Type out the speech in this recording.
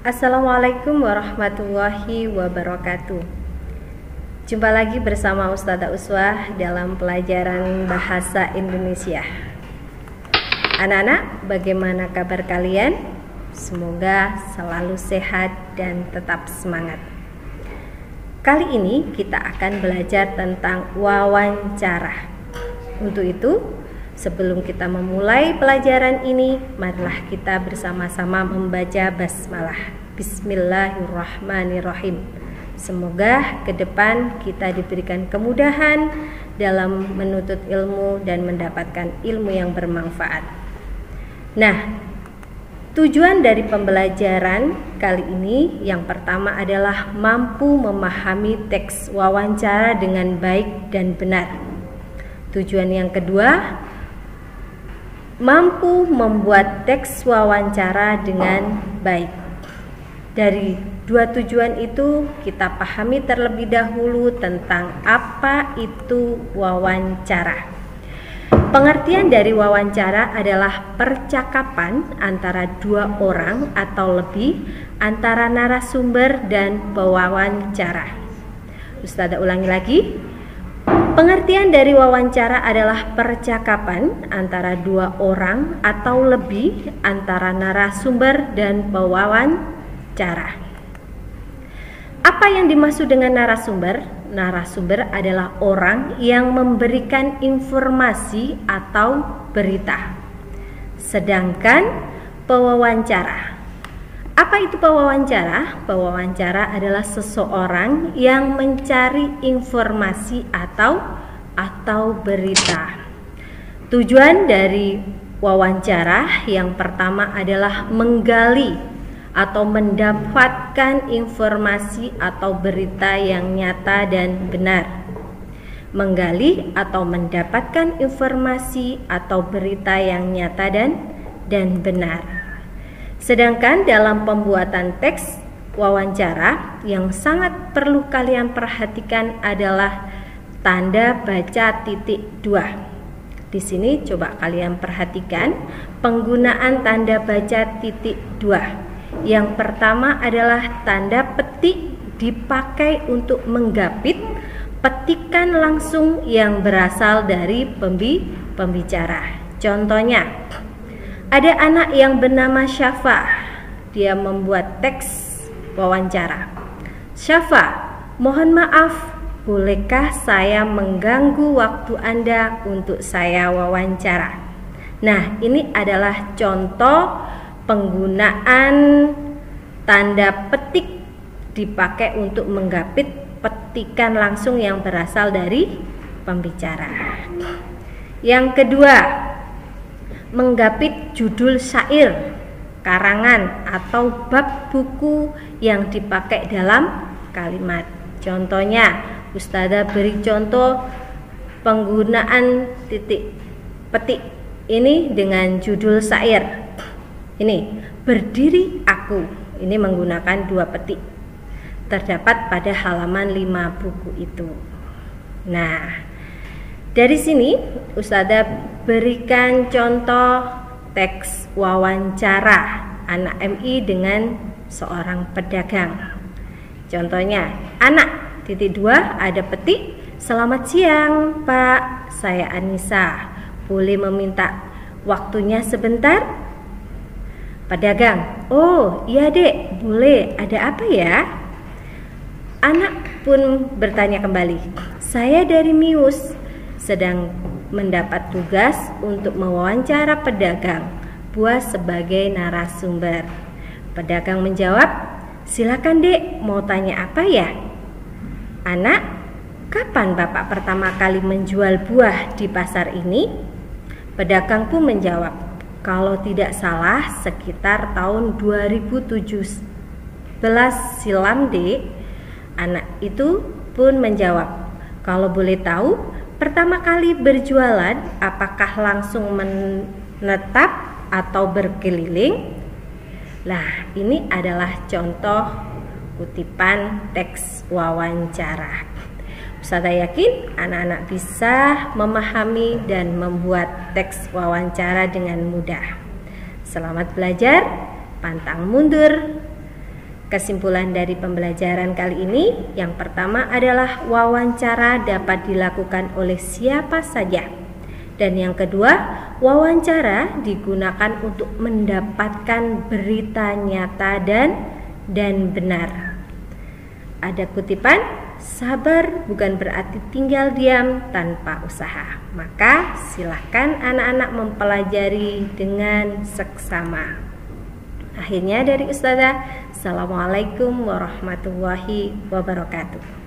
Assalamualaikum warahmatullahi wabarakatuh. Jumpa lagi bersama Ustazah Uswah dalam pelajaran Bahasa Indonesia. Anak-anak, bagaimana kabar kalian? Semoga selalu sehat dan tetap semangat. Kali ini kita akan belajar tentang wawancara. Untuk itu, sebelum kita memulai pelajaran ini, marilah kita bersama-sama membaca basmalah. Bismillahirrahmanirrahim. Semoga ke depan kita diberikan kemudahan dalam menuntut ilmu dan mendapatkan ilmu yang bermanfaat. Nah, tujuan dari pembelajaran kali ini yang pertama adalah mampu memahami teks wawancara dengan baik dan benar. Tujuan yang kedua, mampu membuat teks wawancara dengan baik. Dari dua tujuan itu kita pahami terlebih dahulu tentang apa itu wawancara. Pengertian dari wawancara adalah percakapan antara dua orang atau lebih antara narasumber dan pewawancara. Ustazah ulangi lagi. Pengertian dari wawancara adalah percakapan antara dua orang atau lebih antara narasumber dan pewawancara. Apa yang dimaksud dengan narasumber? Narasumber adalah orang yang memberikan informasi atau berita. Sedangkan pewawancara, apa itu pewawancara? Pewawancara adalah seseorang yang mencari informasi atau berita. Tujuan dari wawancara yang pertama adalah menggali atau mendapatkan informasi atau berita yang nyata dan benar. Menggali atau mendapatkan informasi atau berita yang nyata dan benar. Sedangkan dalam pembuatan teks wawancara yang sangat perlu kalian perhatikan adalah tanda baca titik dua. Di sini coba kalian perhatikan penggunaan tanda baca titik dua. Yang pertama adalah tanda petik dipakai untuk menggapit petikan langsung yang berasal dari pembicara. Contohnya, ada anak yang bernama Syafa. Dia membuat teks wawancara. Syafa, mohon maaf, bolehkah saya mengganggu waktu Anda untuk saya wawancara? Nah, ini adalah contoh penggunaan tanda petik dipakai untuk menggapit petikan langsung yang berasal dari pembicara. Yang kedua, menggapit judul syair, karangan atau bab buku yang dipakai dalam kalimat. Contohnya, Ustazah beri contoh penggunaan titik petik ini dengan judul syair. Ini, berdiri aku. Ini menggunakan dua petik. Terdapat pada halaman 5 buku itu. Nah, dari sini Ustazah berikan contoh teks wawancara anak MI dengan seorang pedagang. Contohnya, anak titik 2 ada petik, selamat siang Pak, saya Anissa, boleh meminta waktunya sebentar? Pedagang, oh iya dek, boleh, ada apa ya? Anak pun bertanya kembali, saya dari MIUS, sedang mendapat tugas untuk mewawancara pedagang, buat sebagai narasumber. Pedagang menjawab, silakan dek, mau tanya apa ya? Anak, kapan bapak pertama kali menjual buah di pasar ini? Pedagang pun menjawab, kalau tidak salah sekitar tahun 2017 silam dek. Anak itu pun menjawab, kalau boleh tahu pertama kali berjualan apakah langsung menetap atau berkeliling? Nah, ini adalah contoh kutipan teks wawancara. Ustazah yakin anak-anak bisa memahami dan membuat teks wawancara dengan mudah. Selamat belajar, pantang mundur. Kesimpulan dari pembelajaran kali ini, yang pertama adalah wawancara dapat dilakukan oleh siapa saja. Dan yang kedua, wawancara digunakan untuk mendapatkan berita nyata dan benar. Ada kutipan, sabar bukan berarti tinggal diam tanpa usaha. Maka silakan anak-anak mempelajari dengan seksama. Akhirnya dari Ustazah, Assalamualaikum warahmatullahi wabarakatuh.